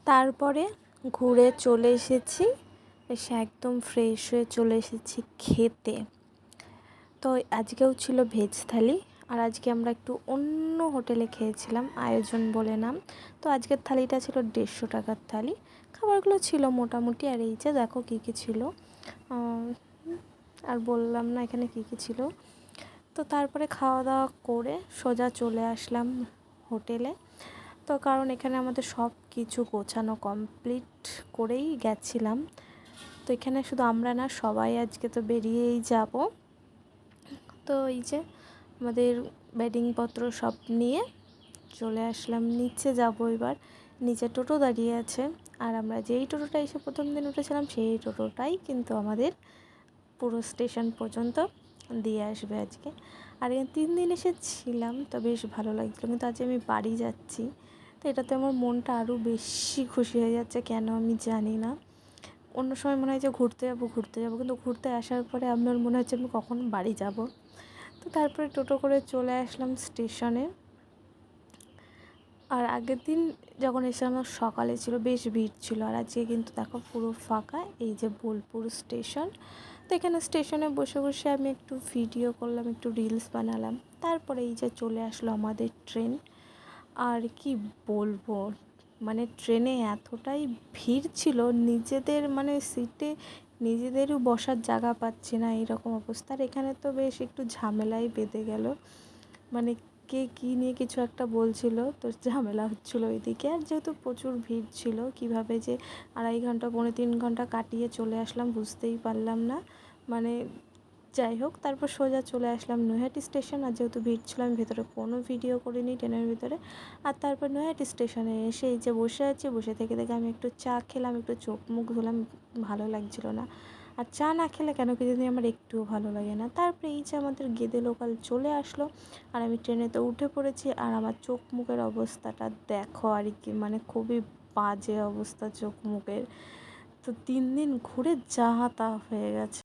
তারপরে ঘুরে চলে এসেছি, এসে একদম ফ্রেশ হয়ে চলে এসেছি খেতে। তো আজকেও ছিল ভেজ থালি, আর আজকে আমরা একটু অন্য হোটেলে খেয়েছিলাম, আয়োজন বলে নাম। তো আজকের থালিটা ছিল 150 টাকার থালি। খাবারগুলো ছিল মোটামুটি, আর এই যে দেখো কী কী ছিল, আর বললাম না এখানে কী কী ছিল। তো তারপরে খাওয়া দাওয়া করে সোজা চলে আসলাম হোটেলে। তো কারণ এখানে আমাদের সব কিছু গোছানো কমপ্লিট করেই গেছিলাম। তো এখানে শুধু আমরা না, সবাই আজকে তো বেরিয়েই যাব। তো এই যে আমাদের বেডিংপত্র সব নিয়ে চলে আসলাম, নিচে যাব এবার। নিচে টোটো দাঁড়িয়ে আছে, আর আমরা যেই টোটোটা এসে প্রথম দিন উঠেছিলাম সেই টোটোটাই কিন্তু আমাদের পুরো স্টেশন পর্যন্ত দিয়ে আসবে আজকে। আর এই 3 দিন এসেছিলাম, তো বেশ ভালো লাগছিলো, কিন্তু আজ আমি বাড়ি যাচ্ছি। তো এটাতে আমার মনটা আরও বেশি খুশি হয়ে যাচ্ছে, কেন আমি জানি না। অন্য সময় মনে হয় যে ঘুরতে যাবো, কিন্তু ঘুরতে আসার পরে আমার মনে হচ্ছে আমি কখন বাড়ি যাব। তো তারপরে টোটো করে চলে আসলাম স্টেশনে। আর আগের দিন যখন এসেছিলাম সকালে ছিল, বেশ ভিড় ছিল, আর আজকে কিন্তু দেখো পুরো ফাঁকা। এই যে বোলপুর স্টেশন। তো এখানে স্টেশনে বসে বসে আমি একটু ভিডিও করলাম, একটু রিলস বানালাম। তারপরে এই যে চলে আসলো আমাদের ট্রেন। আর কি বলবো, মানে ট্রেনে এতটাই ভিড় ছিল, নিজেদের মানে সিটে নিজেদেরও বসার জায়গা পাচ্ছি না, এরকম অবস্থা। আর এখানে তো বেশ একটু ঝামেলাই বেঁধে গেল, মানে কে কী নিয়ে কিছু একটা বলছিল, তো ঝামেলা হচ্ছিলো ওইদিকে। আর যেহেতু প্রচুর ভিড় ছিল, কিভাবে যে 2.5 ঘন্টা 3 ঘন্টা কাটিয়ে চলে আসলাম বুঝতেই পারলাম না। মানে যাই হোক, তারপর সোজা চলে আসলাম নৈহাটি স্টেশন। আর যেহেতু ভিড় ছিল, আমি ভেতরে কোনো ভিডিও করিনি ট্রেনের ভিতরে। আর তারপর নৈহাটি স্টেশনে এসে এই যে বসে আছি, বসে থেকে থেকে আমি একটু চা খেলাম, একটু চোখ মুখ ধুলাম, ভালো লাগছিল না। আর চা না খেলে কেন কি জানি আমার একটুও ভালো লাগে না। তারপরে এই যে আমাদের গেদে লোকাল চলে আসলো, আর আমি ট্রেনেতে উঠে পড়েছি। আর আমার চোখ মুখের অবস্থাটা দেখো, আর কি মানে খুবই বাজে অবস্থা চোখ মুখের। তো 3 দিন ঘুরে যা তা হয়ে গেছে।